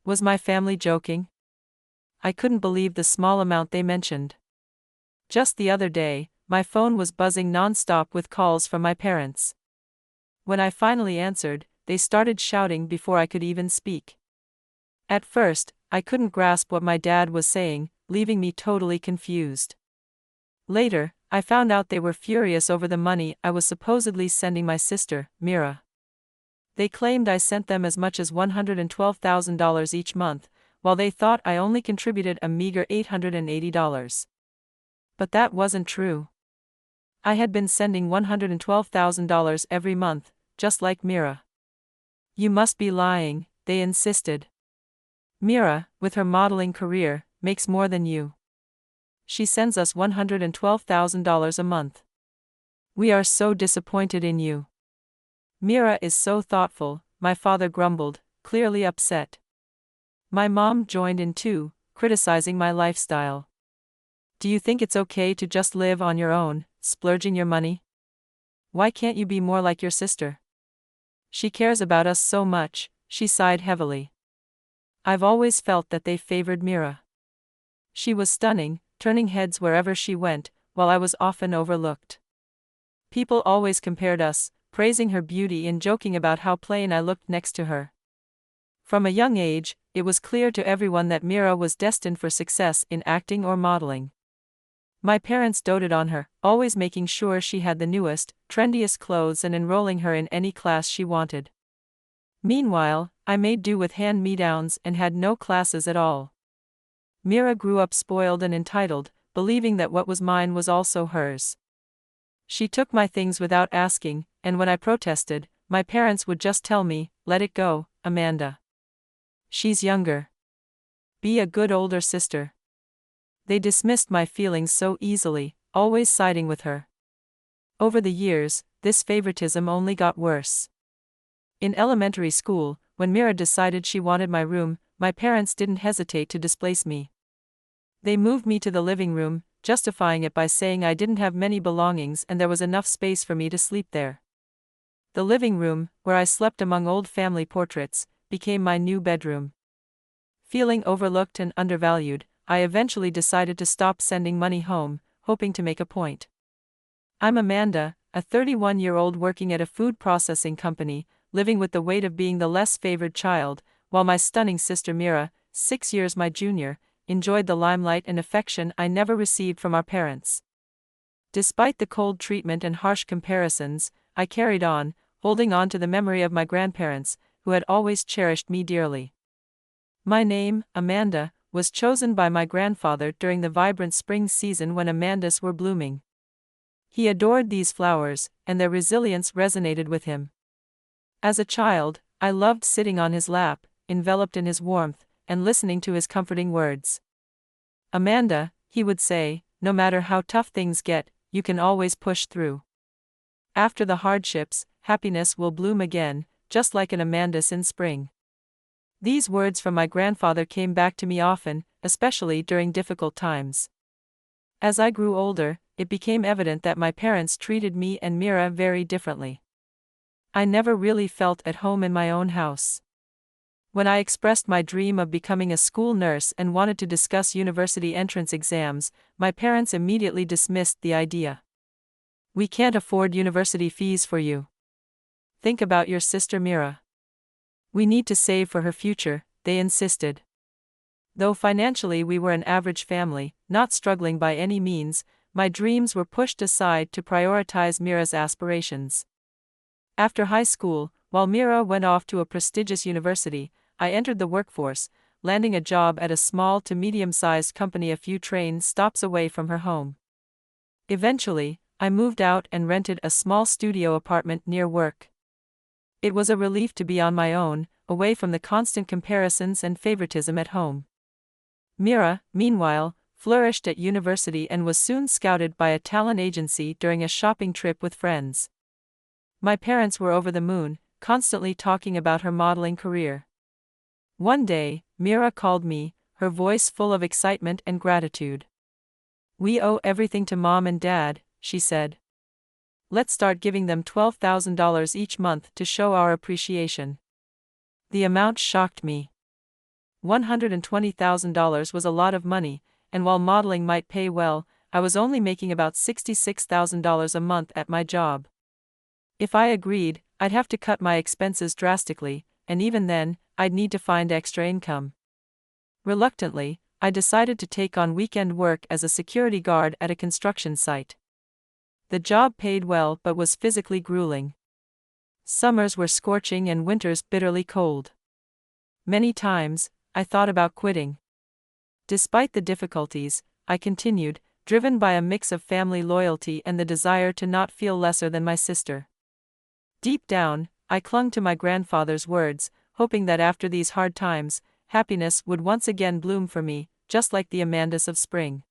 Was my family joking? I couldn't believe the small amount they mentioned. Just the other day, my phone was buzzing non-stop with calls from my parents. When I finally answered, they started shouting before I could even speak. At first, I couldn't grasp what my dad was saying, leaving me totally confused. Later, I found out they were furious over the money I was supposedly sending my sister, Mira. They claimed I sent them as much as $112,000 each month, while they thought I only contributed a meager $880. But that wasn't true. I had been sending $112,000 every month, just like Mira. You must be lying, they insisted. Mira, with her modeling career, makes more than you. She sends us $112,000 a month. We are so disappointed in you. Mira is so thoughtful, my father grumbled, clearly upset. My mom joined in too, criticizing my lifestyle. Do you think it's okay to just live on your own, splurging your money? Why can't you be more like your sister? She cares about us so much, she sighed heavily. I've always felt that they favored Mira. She was stunning, turning heads wherever she went, while I was often overlooked. People always compared us, praising her beauty and joking about how plain I looked next to her. From a young age, it was clear to everyone that Mira was destined for success in acting or modeling. My parents doted on her, always making sure she had the newest, trendiest clothes and enrolling her in any class she wanted. Meanwhile, I made do with hand-me-downs and had no classes at all. Mira grew up spoiled and entitled, believing that what was mine was also hers. She took my things without asking, and when I protested, my parents would just tell me, "Let it go, Amanda. She's younger. Be a good older sister." They dismissed my feelings so easily, always siding with her. Over the years, this favoritism only got worse. In elementary school, when Mira decided she wanted my room, my parents didn't hesitate to displace me. They moved me to the living room, justifying it by saying I didn't have many belongings and there was enough space for me to sleep there. The living room, where I slept among old family portraits, became my new bedroom. Feeling overlooked and undervalued, I eventually decided to stop sending money home, hoping to make a point. I'm Amanda, a 31-year-old working at a food processing company, living with the weight of being the less favored child, while my stunning sister Mira, 6 years my junior, enjoyed the limelight and affection I never received from our parents. Despite the cold treatment and harsh comparisons, I carried on, holding on to the memory of my grandparents, who had always cherished me dearly. My name, Amanda, was chosen by my grandfather during the vibrant spring season when amandas were blooming. He adored these flowers, and their resilience resonated with him. As a child, I loved sitting on his lap, enveloped in his warmth, and listening to his comforting words. "Amanda," he would say, "no matter how tough things get, you can always push through. After the hardships, happiness will bloom again, just like an amandas in spring." These words from my grandfather came back to me often, especially during difficult times. As I grew older, it became evident that my parents treated me and Mira very differently. I never really felt at home in my own house. When I expressed my dream of becoming a school nurse and wanted to discuss university entrance exams, my parents immediately dismissed the idea. "We can't afford university fees for you. Think about your sister Mira. We need to save for her future," they insisted. Though financially we were an average family, not struggling by any means, my dreams were pushed aside to prioritize Mira's aspirations. After high school, while Mira went off to a prestigious university, I entered the workforce, landing a job at a small to medium-sized company a few train stops away from her home. Eventually, I moved out and rented a small studio apartment near work. It was a relief to be on my own, away from the constant comparisons and favoritism at home. Mira, meanwhile, flourished at university and was soon scouted by a talent agency during a shopping trip with friends. My parents were over the moon, constantly talking about her modeling career. One day, Mira called me, her voice full of excitement and gratitude. "We owe everything to Mom and Dad," she said. "Let's start giving them $12,000 each month to show our appreciation." The amount shocked me. $120,000 was a lot of money, and while modeling might pay well, I was only making about $66,000 a month at my job. If I agreed, I'd have to cut my expenses drastically, and even then, I'd need to find extra income. Reluctantly, I decided to take on weekend work as a security guard at a construction site. The job paid well but was physically grueling. Summers were scorching and winters bitterly cold. Many times, I thought about quitting. Despite the difficulties, I continued, driven by a mix of family loyalty and the desire to not feel lesser than my sister. Deep down, I clung to my grandfather's words, hoping that after these hard times, happiness would once again bloom for me, just like the Amandas of spring.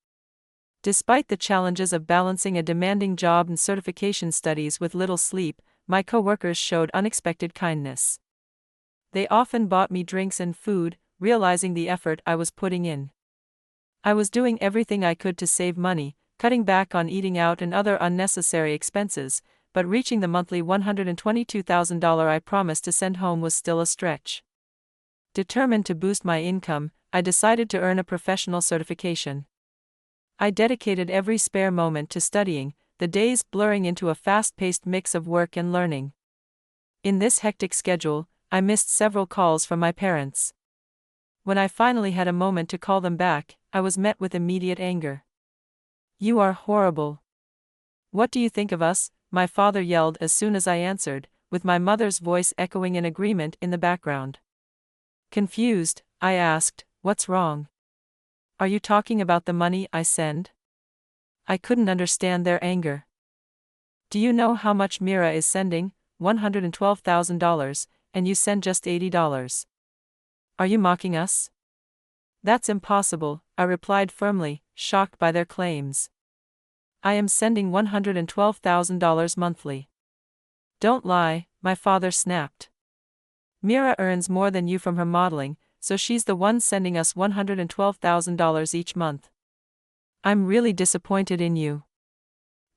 Despite the challenges of balancing a demanding job and certification studies with little sleep, my coworkers showed unexpected kindness. They often bought me drinks and food, realizing the effort I was putting in. I was doing everything I could to save money, cutting back on eating out and other unnecessary expenses, but reaching the monthly $122,000 I promised to send home was still a stretch. Determined to boost my income, I decided to earn a professional certification. I dedicated every spare moment to studying, the days blurring into a fast-paced mix of work and learning. In this hectic schedule, I missed several calls from my parents. When I finally had a moment to call them back, I was met with immediate anger. "You are horrible. What do you think of us?" my father yelled as soon as I answered, with my mother's voice echoing in agreement in the background. Confused, I asked, "What's wrong? Are you talking about the money I send?" I couldn't understand their anger. "Do you know how much Mira is sending? $112,000, and you send just $80. Are you mocking us?" "That's impossible," I replied firmly, shocked by their claims. "I am sending $112,000 monthly." "Don't lie," my father snapped. "Mira earns more than you from her modeling, so she's the one sending us $112,000 each month. I'm really disappointed in you."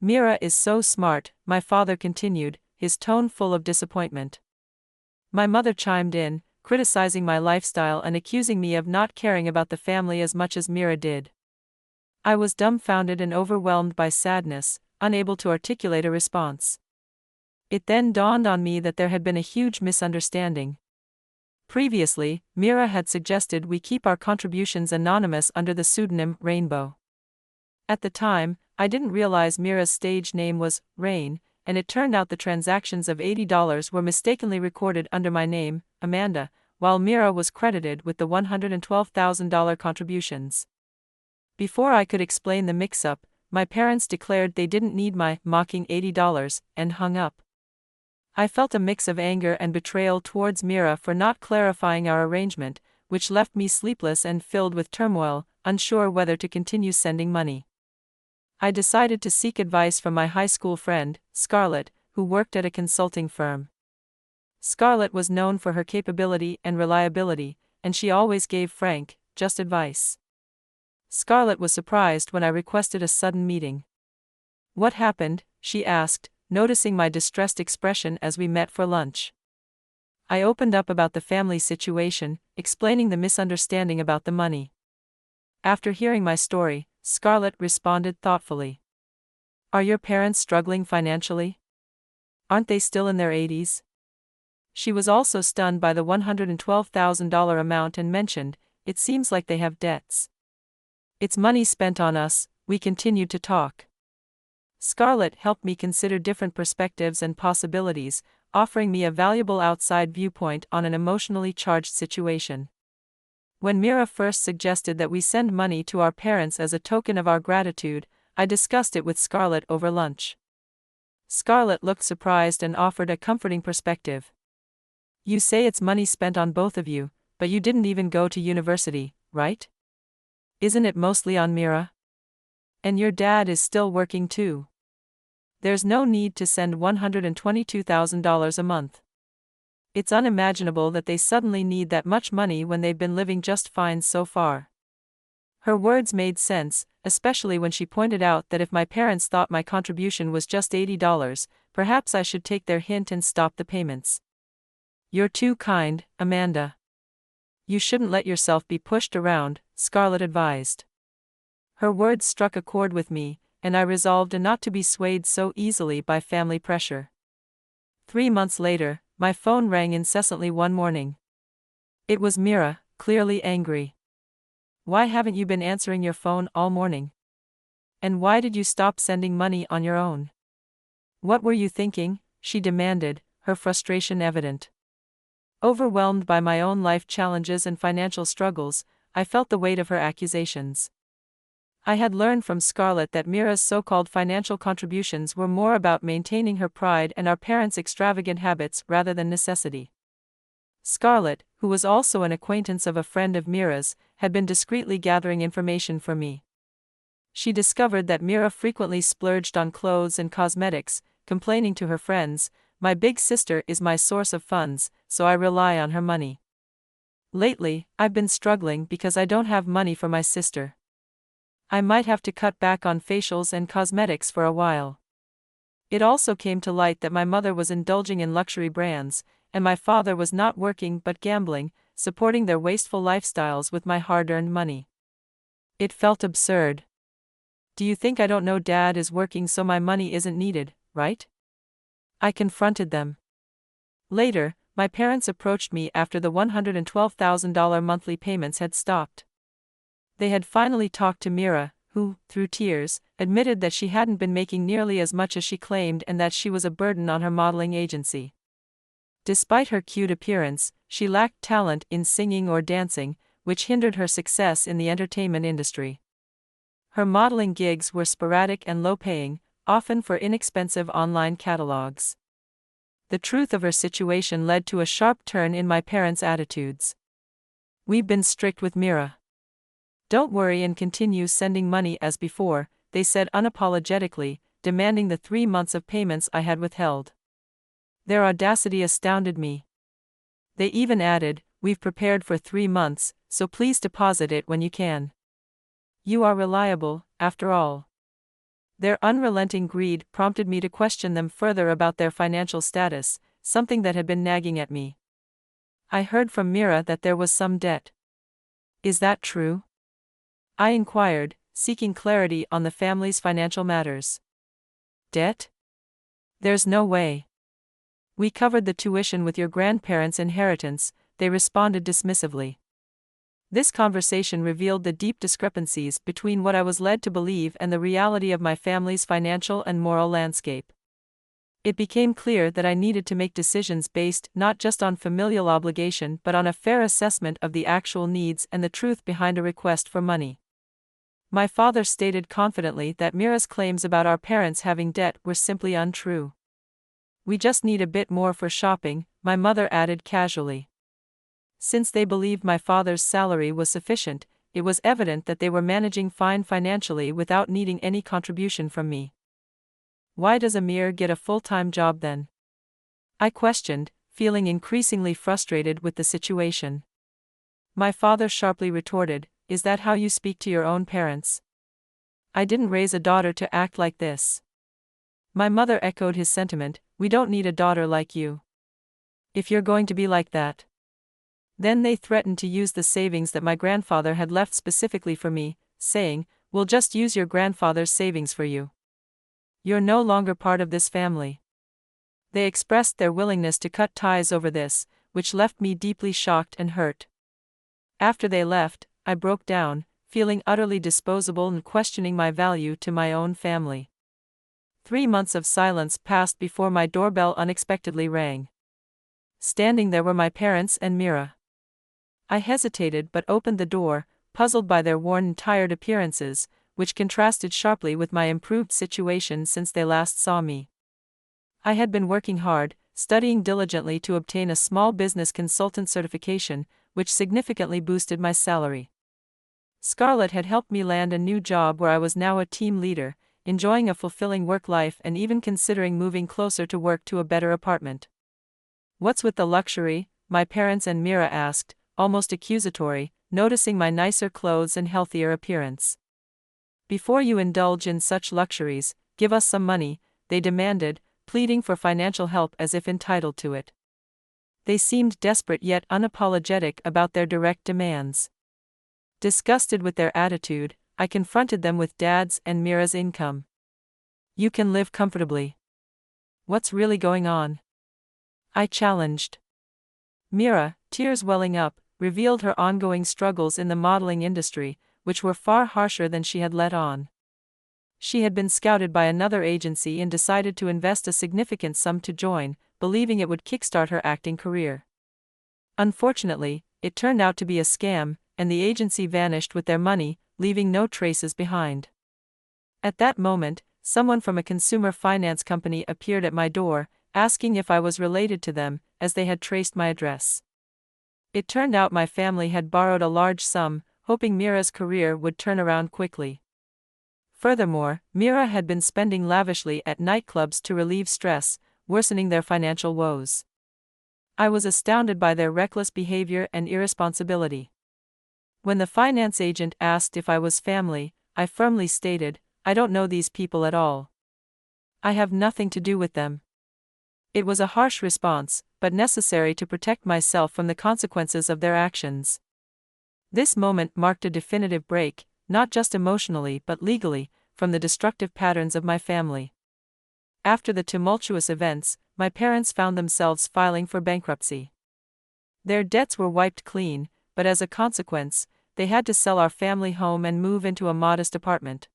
"Mira is so smart," my father continued, his tone full of disappointment. My mother chimed in, criticizing my lifestyle and accusing me of not caring about the family as much as Mira did. I was dumbfounded and overwhelmed by sadness, unable to articulate a response. It then dawned on me that there had been a huge misunderstanding. Previously, Mira had suggested we keep our contributions anonymous under the pseudonym Rainbow. At the time, I didn't realize Mira's stage name was Rain, and it turned out the transactions of $80 were mistakenly recorded under my name, Amanda, while Mira was credited with the $112,000 contributions. Before I could explain the mix-up, my parents declared they didn't need my mocking $80 and hung up. I felt a mix of anger and betrayal towards Mira for not clarifying our arrangement, which left me sleepless and filled with turmoil, unsure whether to continue sending money. I decided to seek advice from my high school friend, Scarlett, who worked at a consulting firm. Scarlett was known for her capability and reliability, and she always gave frank, just advice. Scarlett was surprised when I requested a sudden meeting. "What happened?" she asked, noticing my distressed expression as we met for lunch. I opened up about the family situation, explaining the misunderstanding about the money. After hearing my story, Scarlett responded thoughtfully. "Are your parents struggling financially? Aren't they still in their 80s? She was also stunned by the $112,000 amount and mentioned, "It seems like they have debts." "It's money spent on us," we continued to talk. Scarlett helped me consider different perspectives and possibilities, offering me a valuable outside viewpoint on an emotionally charged situation. When Mira first suggested that we send money to our parents as a token of our gratitude, I discussed it with Scarlett over lunch. Scarlett looked surprised and offered a comforting perspective. "You say it's money spent on both of you, but you didn't even go to university, right? Isn't it mostly on Mira? And your dad is still working too. There's no need to send $122,000 a month. It's unimaginable that they suddenly need that much money when they've been living just fine so far." Her words made sense, especially when she pointed out that if my parents thought my contribution was just $80, perhaps I should take their hint and stop the payments. "You're too kind, Amanda. You shouldn't let yourself be pushed around, Scarlett advised. Her words struck a chord with me, and I resolved not to be swayed so easily by family pressure. 3 months later, my phone rang incessantly one morning. It was Mira, clearly angry. Why haven't you been answering your phone all morning? And why did you stop sending money on your own? What were you thinking? She demanded, her frustration evident. Overwhelmed by my own life challenges and financial struggles, I felt the weight of her accusations. I had learned from Scarlett that Mira's so-called financial contributions were more about maintaining her pride and our parents' extravagant habits rather than necessity. Scarlett, who was also an acquaintance of a friend of Mira's, had been discreetly gathering information for me. She discovered that Mira frequently splurged on clothes and cosmetics, complaining to her friends, "My big sister is my source of funds, so I rely on her money. Lately, I've been struggling because I don't have money for my sister. I might have to cut back on facials and cosmetics for a while." It also came to light that my mother was indulging in luxury brands, and my father was not working but gambling, supporting their wasteful lifestyles with my hard-earned money. It felt absurd. "Do you think I don't know Dad is working so my money isn't needed, right?" I confronted them. Later, my parents approached me after the $112,000 monthly payments had stopped. They had finally talked to Mira, who, through tears, admitted that she hadn't been making nearly as much as she claimed and that she was a burden on her modeling agency. Despite her cute appearance, she lacked talent in singing or dancing, which hindered her success in the entertainment industry. Her modeling gigs were sporadic and low-paying, often for inexpensive online catalogs. The truth of her situation led to a sharp turn in my parents' attitudes. "We've been strict with Mira. Don't worry and continue sending money as before," they said unapologetically, demanding the 3 months of payments I had withheld. Their audacity astounded me. They even added, "We've prepared for 3 months, so please deposit it when you can. You are reliable, after all." Their unrelenting greed prompted me to question them further about their financial status, something that had been nagging at me. "I heard from Mira that there was some debt. Is that true?" I inquired, seeking clarity on the family's financial matters. "Debt? There's no way. We covered the tuition with your grandparents' inheritance," they responded dismissively. This conversation revealed the deep discrepancies between what I was led to believe and the reality of my family's financial and moral landscape. It became clear that I needed to make decisions based not just on familial obligation but on a fair assessment of the actual needs and the truth behind a request for money. My father stated confidently that Mira's claims about our parents having debt were simply untrue. "We just need a bit more for shopping," my mother added casually. Since they believed my father's salary was sufficient, it was evident that they were managing fine financially without needing any contribution from me. "Why does Amir get a full-time job then?" I questioned, feeling increasingly frustrated with the situation. My father sharply retorted, "Is that how you speak to your own parents? I didn't raise a daughter to act like this." My mother echoed his sentiment, "We don't need a daughter like you. If you're going to be like that." Then they threatened to use the savings that my grandfather had left specifically for me, saying, "We'll just use your grandfather's savings for you. You're no longer part of this family." They expressed their willingness to cut ties over this, which left me deeply shocked and hurt. After they left, I broke down, feeling utterly disposable and questioning my value to my own family. 3 months of silence passed before my doorbell unexpectedly rang. Standing there were my parents and Mira. I hesitated but opened the door, puzzled by their worn and tired appearances, which contrasted sharply with my improved situation since they last saw me. I had been working hard, studying diligently to obtain a small business consultant certification, which significantly boosted my salary. Scarlett had helped me land a new job where I was now a team leader, enjoying a fulfilling work life and even considering moving closer to work to a better apartment. "What's with the luxury?" my parents and Mira asked, almost accusatory, noticing my nicer clothes and healthier appearance. "Before you indulge in such luxuries, give us some money," they demanded, pleading for financial help as if entitled to it. They seemed desperate yet unapologetic about their direct demands. Disgusted with their attitude, I confronted them with Dad's and Mira's income. You can live comfortably. What's really going on? I challenged. Mira, tears welling up, revealed her ongoing struggles in the modeling industry, which were far harsher than she had let on. She had been scouted by another agency and decided to invest a significant sum to join, believing it would kickstart her acting career. Unfortunately, it turned out to be a scam, and the agency vanished with their money, leaving no traces behind. At that moment, someone from a consumer finance company appeared at my door, asking if I was related to them, as they had traced my address. It turned out my family had borrowed a large sum, hoping Mira's career would turn around quickly. Furthermore, Mira had been spending lavishly at nightclubs to relieve stress, worsening their financial woes. I was astounded by their reckless behavior and irresponsibility. When the finance agent asked if I was family, I firmly stated, I don't know these people at all. I have nothing to do with them. It was a harsh response, but necessary to protect myself from the consequences of their actions. This moment marked a definitive break, not just emotionally but legally, from the destructive patterns of my family. After the tumultuous events, my parents found themselves filing for bankruptcy. Their debts were wiped clean, but as a consequence, they had to sell our family home and move into a modest apartment.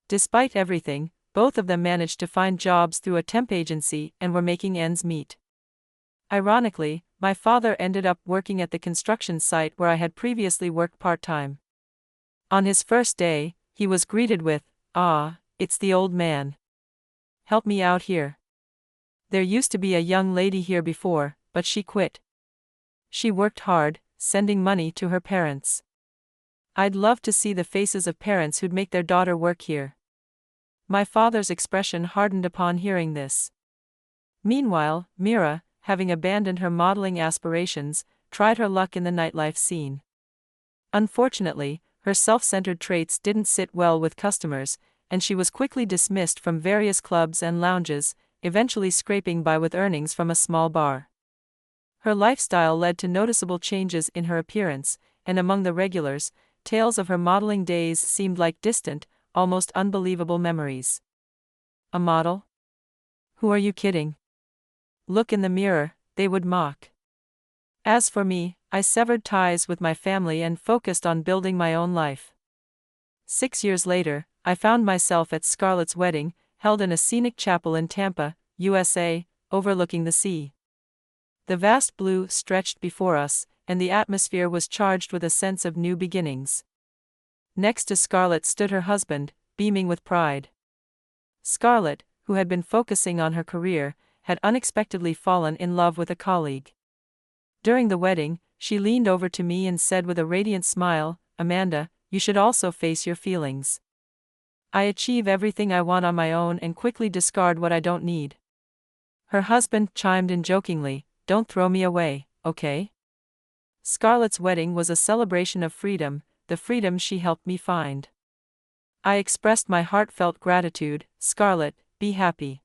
Despite everything, both of them managed to find jobs through a temp agency and were making ends meet. Ironically, my father ended up working at the construction site where I had previously worked part-time. On his first day, he was greeted with, "Ah, it's the old man. Help me out here. There used to be a young lady here before, but she quit. She worked hard, sending money to her parents. I'd love to see the faces of parents who'd make their daughter work here." My father's expression hardened upon hearing this. Meanwhile, Mira, having abandoned her modeling aspirations, tried her luck in the nightlife scene. Unfortunately, her self-centered traits didn't sit well with customers, and she was quickly dismissed from various clubs and lounges, eventually scraping by with earnings from a small bar. Her lifestyle led to noticeable changes in her appearance, and among the regulars, tales of her modeling days seemed like distant, almost unbelievable memories. A model? Who are you kidding? Look in the mirror, they would mock. As for me, I severed ties with my family and focused on building my own life. 6 years later, I found myself at Scarlett's wedding, held in a scenic chapel in Tampa, USA, overlooking the sea. The vast blue stretched before us, and the atmosphere was charged with a sense of new beginnings. Next to Scarlett stood her husband, beaming with pride. Scarlett, who had been focusing on her career, had unexpectedly fallen in love with a colleague. During the wedding, she leaned over to me and said with a radiant smile, "Amanda, you should also face your feelings. I achieve everything I want on my own and quickly discard what I don't need." Her husband chimed in jokingly, "Don't throw me away, okay?" Scarlett's wedding was a celebration of freedom, the freedom she helped me find. I expressed my heartfelt gratitude. "Scarlett, be happy.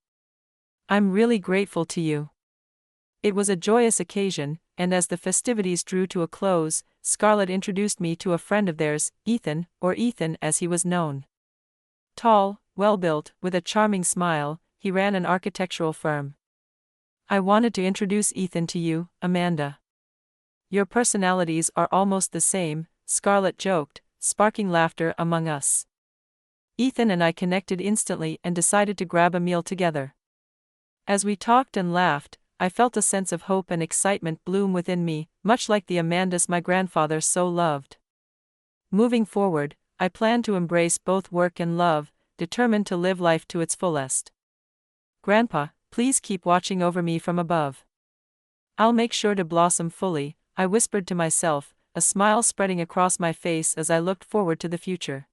I'm really grateful to you." It was a joyous occasion, and as the festivities drew to a close, Scarlett introduced me to a friend of theirs, Ethan, or Ethan as he was known. Tall, well-built, with a charming smile, he ran an architectural firm. "I wanted to introduce Ethan to you, Amanda. Your personalities are almost the same," Scarlett joked, sparking laughter among us. Ethan and I connected instantly and decided to grab a meal together. As we talked and laughed, I felt a sense of hope and excitement bloom within me, much like the Amandas my grandfather so loved. Moving forward, I plan to embrace both work and love, determined to live life to its fullest. "Grandpa, please keep watching over me from above. I'll make sure to blossom fully," I whispered to myself, a smile spreading across my face as I looked forward to the future.